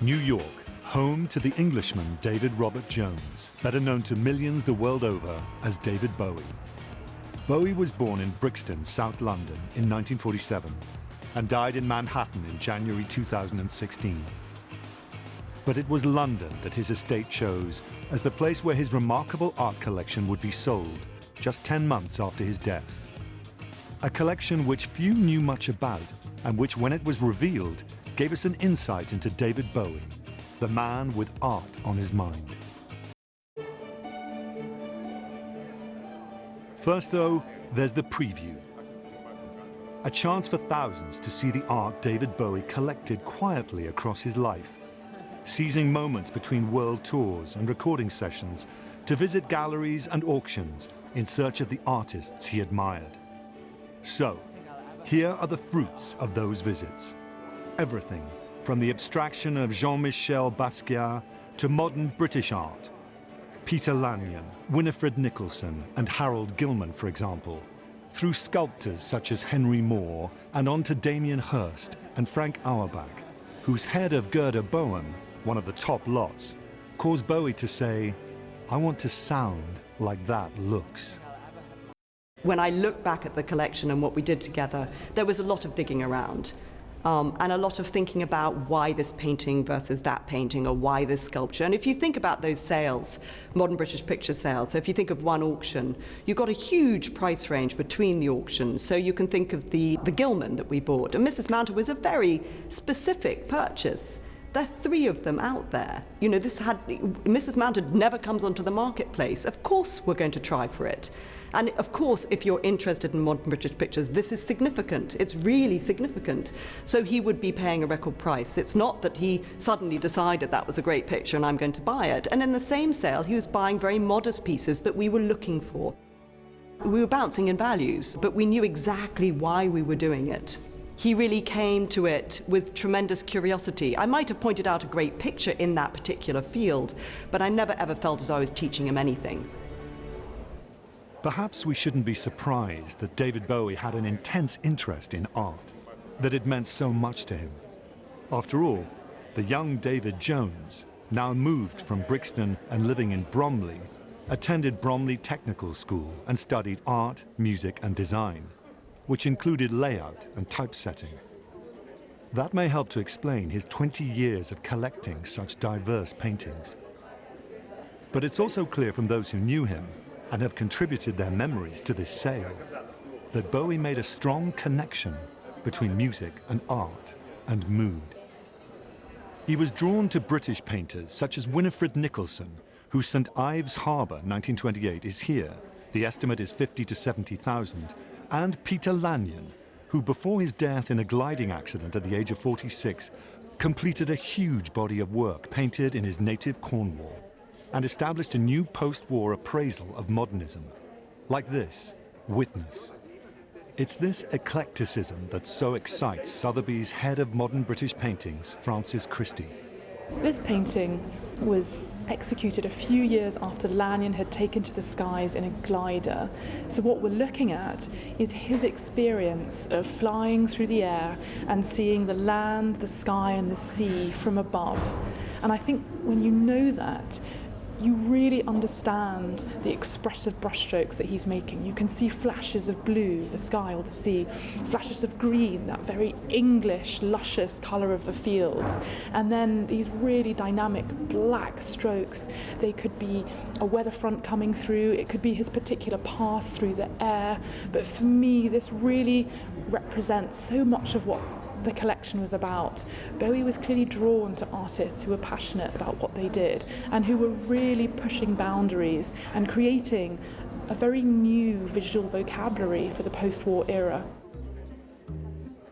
New York, home to the Englishman David Robert Jones, better known to millions the world over as David Bowie. Bowie was born in Brixton, South London in 1947 and died in Manhattan in January 2016. But it was London that his estate chose as the place where his remarkable art collection would be sold just 10 months after his death. A collection which few knew much about and which, when it was revealed, gave us an insight into David Bowie, the man with art on his mind. First, though, there's the preview. A chance for thousands to see the art David Bowie collected quietly across his life, seizing moments between world tours and recording sessions to visit galleries and auctions in search of the artists he admired. So, here are the fruits of those visits. Everything from the abstraction of Jean-Michel Basquiat to modern British art. Peter Lanyon, Winifred Nicholson, and Harold Gilman, for example, through sculptors such as Henry Moore and on to Damien Hirst and Frank Auerbach, whose head of Gerda Bowen, one of the top lots, caused Bowie to say, "I want to sound like that looks." When I look back at the collection and what we did together, there was a lot of digging around and a lot of thinking about why this painting versus that painting, or why this sculpture. And if you think about those sales, modern British picture sales, so if you think of one auction, you've got a huge price range between the auctions. So you can think of the Gilman that we bought. And Mrs. Mountford was a very specific purchase. There are 3 of them out there. You know, Mrs. Mountford never comes onto the marketplace. Of course we're going to try for it. And of course, if you're interested in modern British pictures, this is significant. It's really significant. So he would be paying a record price. It's not that he suddenly decided that was a great picture and I'm going to buy it. And in the same sale, he was buying very modest pieces that we were looking for. We were bouncing in values, but we knew exactly why we were doing it. He really came to it with tremendous curiosity. I might have pointed out a great picture in that particular field, but I never ever felt as though I was teaching him anything. Perhaps we shouldn't be surprised that David Bowie had an intense interest in art, that it meant so much to him. After all, the young David Jones, now moved from Brixton and living in Bromley, attended Bromley Technical School and studied art, music and design, which included layout and typesetting. That may help to explain his 20 years of collecting such diverse paintings. But it's also clear from those who knew him and have contributed their memories to this sale that Bowie made a strong connection between music and art and mood. He was drawn to British painters such as Winifred Nicholson, whose St. Ives Harbour 1928 is here, the estimate is 50 to 70,000, and Peter Lanyon, who before his death in a gliding accident at the age of 46, completed a huge body of work painted in his native Cornwall and established a new post-war appraisal of modernism, like this, Witness. It's this eclecticism that so excites Sotheby's head of modern British paintings, Francis Christie. This painting was executed a few years after Lanyon had taken to the skies in a glider. So what we're looking at is his experience of flying through the air and seeing the land, the sky and the sea from above. And I think when you know that, you really understand the expressive brushstrokes that he's making. You can see flashes of blue, the sky or the sea, flashes of green, that very English, luscious colour of the fields, and then these really dynamic black strokes. They could be a weather front coming through, it could be his particular path through the air, but for me this really represents so much of what the collection was about. Bowie was clearly drawn to artists who were passionate about what they did and who were really pushing boundaries and creating a very new visual vocabulary for the post-war era.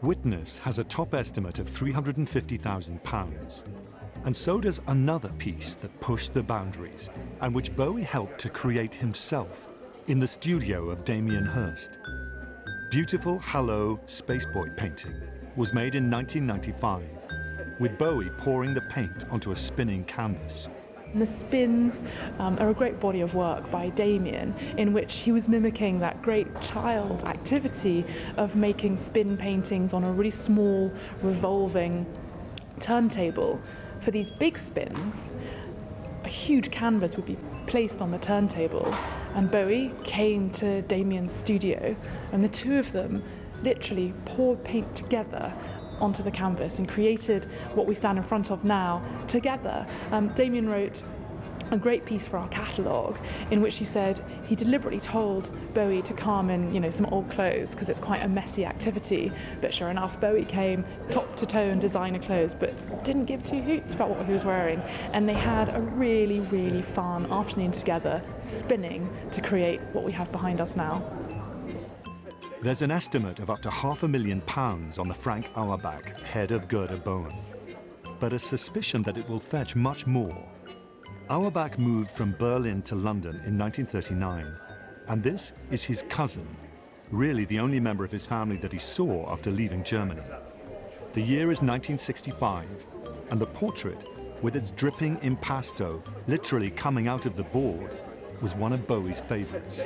Witness has a top estimate of £350,000, and so does another piece that pushed the boundaries and which Bowie helped to create himself in the studio of Damien Hirst. Beautiful Hallow Spaceboy painting was made in 1995, with Bowie pouring the paint onto a spinning canvas. The spins are a great body of work by Damien, in which he was mimicking that great child activity of making spin paintings on a really small, revolving turntable. for these big spins, a huge canvas would be placed on the turntable, and Bowie came to Damien's studio, and the two of them literally poured paint together onto the canvas and created what we stand in front of now together. Damien wrote a great piece for our catalogue in which he said he deliberately told Bowie to come in, some old clothes because it's quite a messy activity. But sure enough, Bowie came top to toe in designer clothes, but didn't give two hoots about what he was wearing. And they had a really, really fun afternoon together, spinning to create what we have behind us now. There's an estimate of up to £500,000 on the Frank Auerbach head of girder bone, but a suspicion that it will fetch much more. Auerbach moved from Berlin to London in 1939, and this is his cousin, really the only member of his family that he saw after leaving Germany. The year is 1965, and the portrait, with its dripping impasto literally coming out of the board, was one of Bowie's favorites.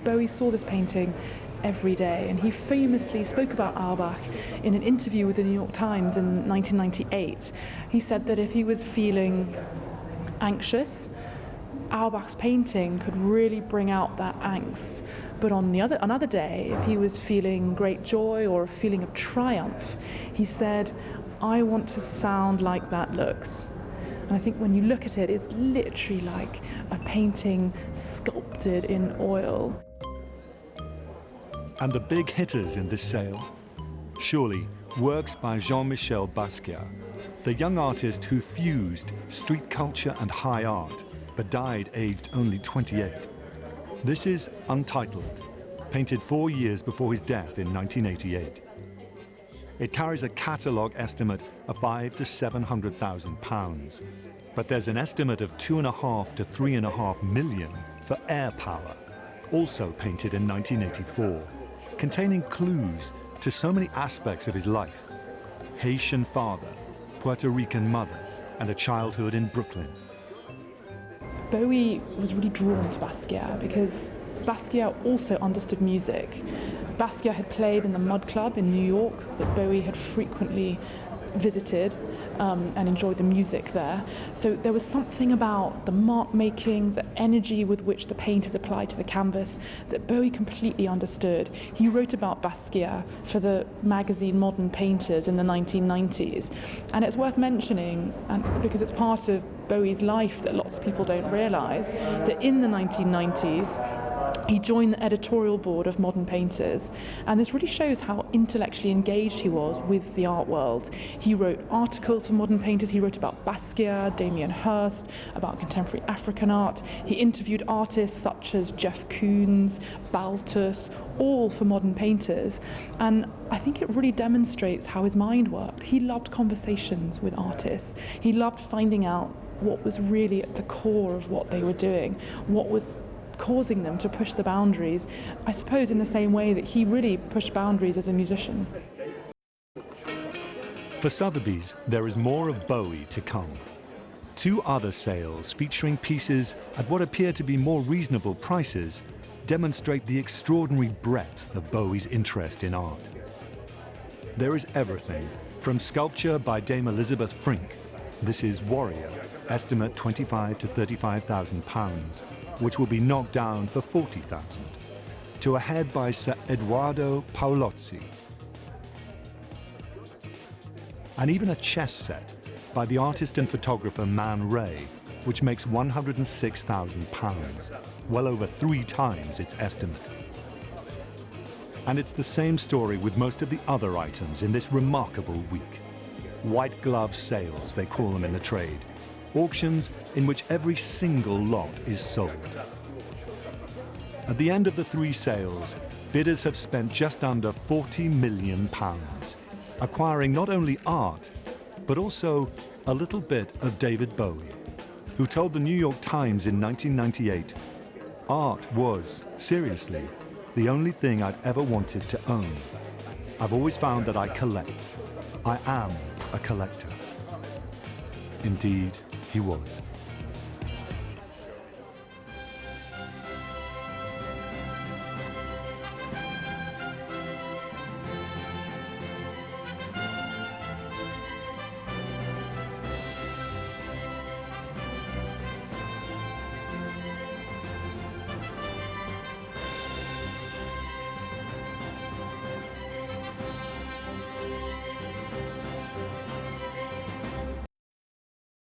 Bowie saw this painting every day, and he famously spoke about Auerbach in an interview with the New York Times in 1998. He said that if he was feeling anxious, Auerbach's painting could really bring out that angst. But on another day, if he was feeling great joy or a feeling of triumph, he said, "I want to sound like that looks." And I think when you look at it, it's literally like a painting sculpted in oil. And the big hitters in this sale? Surely, works by Jean-Michel Basquiat, the young artist who fused street culture and high art, but died aged only 28. This is Untitled, painted 4 years before his death in 1988. It carries a catalogue estimate of £500,000 to £700,000, but there's an estimate of £2.5 to £3.5 million for Air Power, also painted in 1984, containing clues to so many aspects of his life: Haitian father, Puerto Rican mother, and a childhood in Brooklyn. Bowie was really drawn to Basquiat because Basquiat also understood music. Basquiat had played in the Mud Club in New York that Bowie had frequently visited and enjoyed the music there. So there was something about the mark making, the energy with which the paint is applied to the canvas that Bowie completely understood. He wrote about Basquiat for the magazine Modern Painters in the 1990s. And it's worth mentioning, and because it's part of Bowie's life that lots of people don't realise, that in the 1990s, he joined the editorial board of Modern Painters, and this really shows how intellectually engaged he was with the art world. He wrote articles for Modern Painters. He wrote about Basquiat, Damien Hirst, about contemporary African art. He interviewed artists such as Jeff Koons, Baltus, all for Modern Painters, and I think it really demonstrates how his mind worked. He loved conversations with artists. He loved finding out what was really at the core of what they were doing, what was causing them to push the boundaries, I suppose in the same way that he really pushed boundaries as a musician. For Sotheby's, there is more of Bowie to come. 2 other sales featuring pieces at what appear to be more reasonable prices demonstrate the extraordinary breadth of Bowie's interest in art. There is everything from sculpture by Dame Elizabeth Frink. This is Warrior, estimate £25,000 to £35,000, which will be knocked down for £40,000, to a head by Sir Edoardo Paolozzi. And even a chess set by the artist and photographer Man Ray, which makes £106,000, well over 3 times its estimate. And it's the same story with most of the other items in this remarkable week. White glove sales, they call them in the trade. Auctions in which every single lot is sold. At the end of the 3 sales, bidders have spent just under £40 million, acquiring not only art, but also a little bit of David Bowie, who told the New York Times in 1998, "Art was, seriously, the only thing I'd ever wanted to own. I've always found that I collect. I am a collector." Indeed, he was.